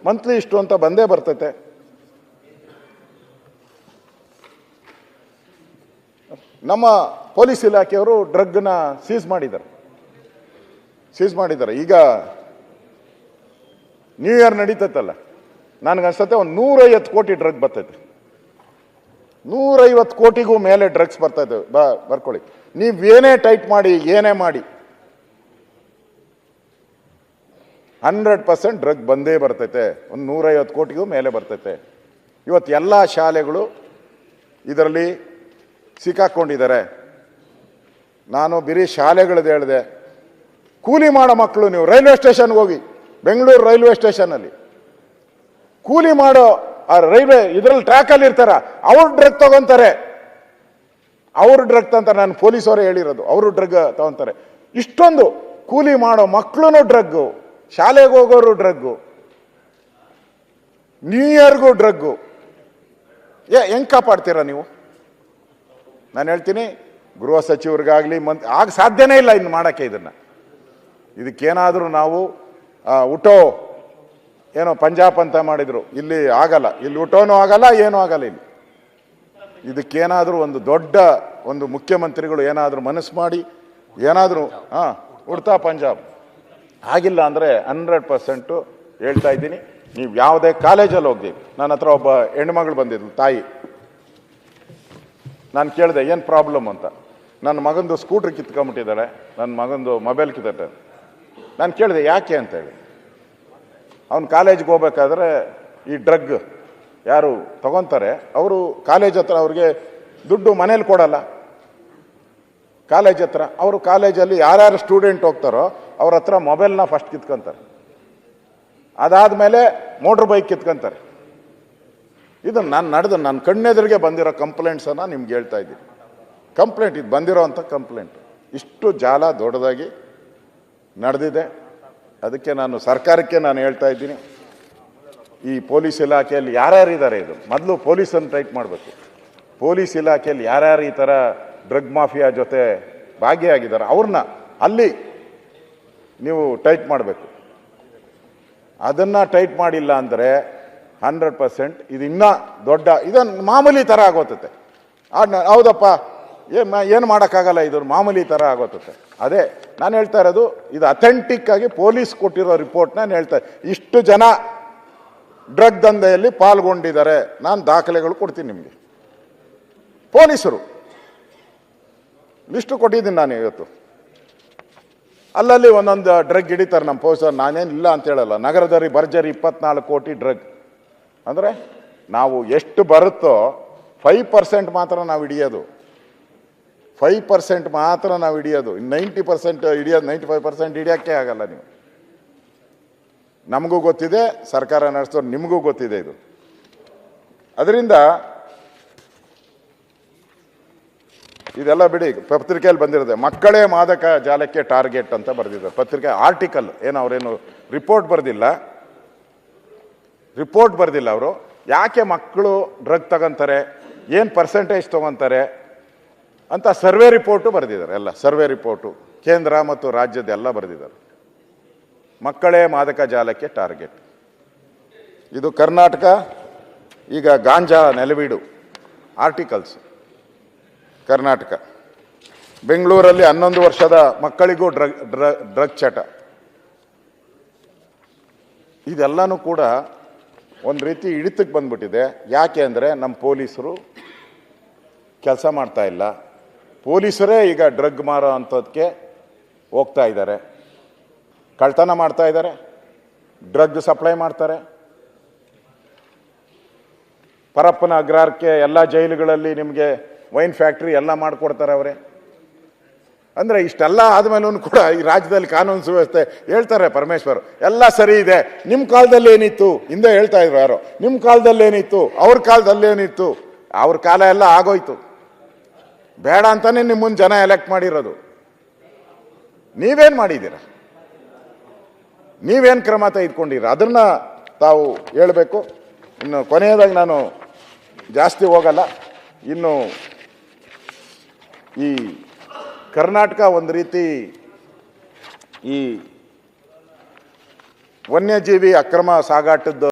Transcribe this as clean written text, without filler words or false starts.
Monthly ಇಷ್ಟು ಅಂತ ಬಂದೇ ಬರ್ತೈತೆ. ನಮ್ಮ ಪೊಲೀಸ್ ಇಲಾಖೆಯವರು ಡ್ರಗ್ನ ಸೀಸ್ ಮಾಡಿದ್ದಾರೆ. ಈಗ ನ್ಯೂ ಇಯರ್ ನಡೀತೈತಲ್ಲ, ನನಗನ್ಸುತ್ತೆ ಒಂದು 150 ಕೋಟಿ ಡ್ರಗ್ ಬರ್ತೈತೆ. 150 ಕೋಟಿಗೂ ಮೇಲೆ ಡ್ರಗ್ಸ್ ಬರ್ತೈತೆ. ಬರ್ಕೊಳ್ಳಿ, ನೀವೇನೇ ಟೈಟ್ ಮಾಡಿ, ಏನೇ ಮಾಡಿ 100% ಡ್ರಗ್ ಬಂದೇ ಬರ್ತೈತೆ. ಒಂದು 150 ಕೋಟಿಗೂ ಮೇಲೆ ಬರ್ತೈತೆ. ಇವತ್ತು ಎಲ್ಲ ಶಾಲೆಗಳು ಇದರಲ್ಲಿ ಸಿಕ್ಕಾಕೊಂಡಿದ್ದಾರೆ. ನಾನು ಬರೀ ಶಾಲೆಗಳದ್ದು ಹೇಳಿದೆ. ಕೂಲಿ ಮಾಡೋ ಮಕ್ಕಳು, ನೀವು ರೈಲ್ವೆ ಸ್ಟೇಷನ್ಗೆ ಹೋಗಿ, ಬೆಂಗಳೂರು ರೈಲ್ವೆ ಸ್ಟೇಷನಲ್ಲಿ ಕೂಲಿ ಮಾಡೋ ಆ ರೈಲ್ವೆ ಇದರಲ್ಲಿ ಟ್ರ್ಯಾಕಲ್ಲಿ ಇರ್ತಾರ, ಅವ್ರು ಡ್ರಗ್ ತಗೊಂತಾರೆ. ನಾನು ಪೊಲೀಸವರೇ ಹೇಳಿರೋದು, ಅವರು ಡ್ರಗ್ ತಗೊಂತಾರೆ. ಇಷ್ಟೊಂದು ಕೂಲಿ ಮಾಡೋ ಮಕ್ಕಳು ಡ್ರಗ್ಗು, ಶಾಲೆಗೆ ಹೋಗೋರು ಡ್ರಗ್ಗು, ನ್ಯೂ ಇಯರ್ಗೂ ಡ್ರಗ್ಗು. ಹೆಂಗೆ ಕಾಪಾಡ್ತೀರಾ ನೀವು? ನಾನು ಹೇಳ್ತೀನಿ, ಗೃಹ ಸಚಿವರಿಗಾಗಲಿ ಆಗ ಸಾಧ್ಯನೇ ಇಲ್ಲ ಇನ್ನು ಮಾಡೋಕ್ಕೆ. ಇದಕ್ಕೇನಾದರೂ ನಾವು ಊಟೋ ಏನೋ ಪಂಜಾಬ್ ಅಂತ ಮಾಡಿದ್ರು, ಇಲ್ಲಿ ಆಗಲ್ಲ. ಇಲ್ಲಿ ಊಟೋನೂ ಆಗಲ್ಲ, ಏನೂ ಆಗಲ್ಲ. ಇದಕ್ಕೇನಾದರೂ ಒಂದು ದೊಡ್ಡ ಒಂದು ಮುಖ್ಯಮಂತ್ರಿಗಳು ಏನಾದರೂ ಮನಸ್ಸು ಮಾಡಿ ಏನಾದರೂ ಉಡ್ತಾ ಪಂಜಾಬ್ ಆಗಿಲ್ಲ ಅಂದರೆ 100% ಹೇಳ್ತಾ ಇದ್ದೀನಿ. ನೀವು ಯಾವುದೇ ಕಾಲೇಜಲ್ಲಿ ಹೋಗಿ, ನನ್ನ ಹತ್ರ ಒಬ್ಬ ಹೆಣ್ಮಗಳು ಬಂದಿದ್ಲು, ತಾಯಿ. ನಾನು ಕೇಳಿದೆ ಏನು ಪ್ರಾಬ್ಲಮ್ ಅಂತ. ನನ್ನ ಮಗಂದು ಸ್ಕೂಟ್ರ್ ಕಿತ್ಕೊಂಬಿಟ್ಟಿದ್ದಾಳೆ, ನನ್ನ ಮಗಂದು ಮೊಬೈಲ್ ಕಿತ್ತೈತೆ. ನಾನು ಕೇಳಿದೆ ಯಾಕೆ ಅಂತೇಳಿ. ಅವ್ನು ಕಾಲೇಜ್ಗೆ ಹೋಗ್ಬೇಕಾದ್ರೆ ಈ ಡ್ರಗ್ ಯಾರು ತಗೊತಾರೆ, ಅವರು ಕಾಲೇಜ್ ಹತ್ರ ಅವ್ರಿಗೆ ದುಡ್ಡು ಮನೇಲಿ ಕೊಡಲ್ಲ. ಕಾಲೇಜ್ ಹತ್ರ ಅವರು ಕಾಲೇಜಲ್ಲಿ ಯಾರ್ಯಾರು ಸ್ಟೂಡೆಂಟ್ ಹೋಗ್ತಾರೋ ಅವ್ರ ಹತ್ರ ಮೊಬೈಲ್ನ ಫಸ್ಟ್ ಕಿತ್ಕೊಂತಾರೆ. ಅದಾದಮೇಲೆ ಮೋಟ್ರ್ ಬೈಕ್ ಕಿತ್ಕೊಂತಾರೆ. ಇದು ನನ್ನ ಕಣ್ಣೆದುರಿಗೆ ಬಂದಿರೋ ಕಂಪ್ಲೇಂಟ್ಸನ್ನು ನಿಮ್ಗೆ ಹೇಳ್ತಾ ಇದ್ದೀನಿ. ಇದು ಬಂದಿರೋ ಅಂಥ ಕಂಪ್ಲೇಂಟ್. ಇಷ್ಟು ಜಾಲ ದೊಡ್ಡದಾಗಿ ನಡೆದಿದೆ. ಅದಕ್ಕೆ ನಾನು ಸರ್ಕಾರಕ್ಕೆ ಹೇಳ್ತಾ ಇದ್ದೀನಿ, ಈ ಪೊಲೀಸ್ ಇಲಾಖೆಯಲ್ಲಿ ಯಾರ್ಯಾರು ಇದ್ದಾರೆ, ಇದು ಮೊದಲು ಪೊಲೀಸನ್ನು ಟೈಟ್ ಮಾಡಬೇಕು. ಪೊಲೀಸ್ ಇಲಾಖೆಯಲ್ಲಿ ಯಾರ್ಯಾರು ಈ ಥರ ಡ್ರಗ್ ಮಾಫಿಯಾ ಜೊತೆ ಭಾಗಿಯಾಗಿದ್ದಾರೆ ಅವ್ರನ್ನ ಅಲ್ಲಿ ನೀವು ಟೈಟ್ ಮಾಡಬೇಕು. ಅದನ್ನು ಟೈಟ್ ಮಾಡಿಲ್ಲ ಅಂದರೆ 100% ಇದು ಇನ್ನೂ ದೊಡ್ಡ ಇದನ್ನು ಮಾಮೂಲಿ ಥರ ಆಗೋತತೆ. ಹೌದಪ್ಪ, ಏನು ಮಾಡೋಕ್ಕಾಗಲ್ಲ, ಇದು ಮಾಮೂಲಿ ಥರ ಆಗೋತತೆ. ಅದೇ ನಾನು ಹೇಳ್ತಾ ಇರೋದು, ಇದು ಅಥೆಂಟಿಕ್ ಆಗಿ ಪೊಲೀಸ್ ಕೊಟ್ಟಿರೋ ರಿಪೋರ್ಟ್ ನಾನು ಹೇಳ್ತಾ. ಇಷ್ಟು ಜನ ಡ್ರಗ್ ದಂಧೆಯಲ್ಲಿ ಪಾಲ್ಗೊಂಡಿದ್ದಾರೆ, ನಾನು ದಾಖಲೆಗಳು ಕೊಡ್ತೀನಿ ನಿಮಗೆ. ಪೊಲೀಸರು ಲಿಸ್ಟು ಕೊಟ್ಟಿದ್ದೀನಿ ನಾನು ಇವತ್ತು. ಅಲ್ಲಲ್ಲಿ ಒಂದೊಂದು ಡ್ರಗ್ ಹಿಡಿತಾರೆ ನಮ್ಮ ಪೊಲೀಸರು. ನಾನೇನು ಇಲ್ಲ ಅಂತ ಹೇಳಲ್ಲ. ನಗರದಲ್ಲಿ ಭರ್ಜರಿ 24 ಕೋಟಿ ಡ್ರಗ್ ಅಂದರೆ ನಾವು ಎಷ್ಟು ಬರುತ್ತೋ 5% ಮಾತ್ರ ನಾವು ಹಿಡಿಯೋದು. 5% ಮಾತ್ರ ನಾವು ಹಿಡಿಯೋದು. 90% ಹಿಡಿಯೋದು, 95% ಹಿಡಿಯೋಕ್ಕೆ ಆಗಲ್ಲ. ನೀವು ನಮಗೂ ಗೊತ್ತಿದೆ, ಸರ್ಕಾರ ನಡೆಸೋರು ನಿಮಗೂ ಗೊತ್ತಿದೆ ಇದು. ಅದರಿಂದ ಇದೆಲ್ಲ ಬಿಡಿ. ಪತ್ರಿಕೆಯಲ್ಲಿ ಬಂದಿರುತ್ತೆ, ಮಕ್ಕಳೇ ಮಾದಕ ಜಾಲಕ್ಕೆ ಟಾರ್ಗೆಟ್ ಅಂತ ಬರೆದಿದ್ದಾರೆ. ಪತ್ರಿಕೆ ಆರ್ಟಿಕಲ್ ಏನು, ಅವರೇನು ರಿಪೋರ್ಟ್ ಬರೆದಿಲ್ಲ ಅವರು. ಯಾಕೆ ಮಕ್ಕಳು ಡ್ರಗ್ ತಗೊಂತಾರೆ, ಏನು ಪರ್ಸೆಂಟೇಜ್ ತೊಗೊತಾರೆ ಅಂತ ಸರ್ವೆ ರಿಪೋರ್ಟು ಬರೆದಿದ್ದಾರೆ. ಎಲ್ಲ ಸರ್ವೆ ರಿಪೋರ್ಟು ಕೇಂದ್ರ ಮತ್ತು ರಾಜ್ಯದೆಲ್ಲ ಬರೆದಿದ್ದಾರೆ. ಮಕ್ಕಳೇ ಮಾದಕ ಜಾಲಕ್ಕೆ ಟಾರ್ಗೆಟ್. ಇದು ಕರ್ನಾಟಕ. ಈಗ ಗಾಂಜಾ ನೆಲವೀಡು ಆರ್ಟಿಕಲ್ಸ್ ಕರ್ನಾಟಕ. ಬೆಂಗಳೂರಲ್ಲಿ 11 ವರ್ಷದ ಮಕ್ಕಳಿಗೂ ಡ್ರಗ್ ಚಟ. ಇದೆಲ್ಲನೂ ಕೂಡ ಒಂದು ರೀತಿ ಹಿಡಿತಕ್ಕೆ ಬಂದ್ಬಿಟ್ಟಿದೆ. ಯಾಕೆ ಅಂದರೆ ನಮ್ಮ ಪೊಲೀಸರು ಕೆಲಸ ಮಾಡ್ತಾ ಇಲ್ಲ. ಪೊಲೀಸರೇ ಈಗ ಡ್ರಗ್ ಮಾರೋ ಅಂಥದ್ದಕ್ಕೆ ಹೋಗ್ತಾ ಇದ್ದಾರೆ. ಕಳ್ತನ ಮಾಡ್ತಾ ಇದ್ದಾರೆ, ಡ್ರಗ್ ಸಪ್ಲೈ ಮಾಡ್ತಾರೆ. ಪರಪ್ಪನ ಅಗ್ರಹಾರಕ್ಕೆ ಎಲ್ಲ ಜೈಲುಗಳಲ್ಲಿ ನಿಮಗೆ ವೈನ್ ಫ್ಯಾಕ್ಟ್ರಿ ಎಲ್ಲ ಮಾಡಿಕೊಡ್ತಾರೆ ಅವರೇ. ಅಂದರೆ ಇಷ್ಟೆಲ್ಲ ಆದಮೇಲೂ ಕೂಡ ಈ ರಾಜ್ಯದಲ್ಲಿ ಕಾನೂನು ಸುವ್ಯವಸ್ಥೆ ಹೇಳ್ತಾರೆ ಪರಮೇಶ್ವರ್ ಎಲ್ಲ ಸರಿ ಇದೆ. ನಿಮ್ಮ ಕಾಲದಲ್ಲಿ ಏನಿತ್ತು, ಹಿಂದೆ ಹೇಳ್ತಾ ಇದ್ರು ಯಾರೋ, ನಿಮ್ಮ ಕಾಲದಲ್ಲಿ ಏನಿತ್ತು, ಅವ್ರ ಕಾಲದಲ್ಲಿ ಏನಿತ್ತು. ಅವ್ರ ಕಾಲ ಎಲ್ಲ ಆಗೋಯ್ತು. ಬೇಡ ಅಂತಾನೆ ನಿಮ್ಮನ್ನು ಜನ ಎಲೆಕ್ಟ್ ಮಾಡಿರೋದು. ನೀವೇನು ಮಾಡಿದ್ದೀರ? ನೀವೇನು ಕ್ರಮ ತೆಗೆದುಕೊಂಡಿರ? ಅದನ್ನು ತಾವು ಹೇಳಬೇಕು. ಇನ್ನು ಕೊನೆಯದಾಗಿ ನಾನು ಜಾಸ್ತಿ ಹೋಗಲ್ಲ. ಇನ್ನು ಈ ಕರ್ನಾಟಕ ಒಂದು ರೀತಿ ಈ ವನ್ಯಜೀವಿ ಅಕ್ರಮ ಸಾಗಾಟದ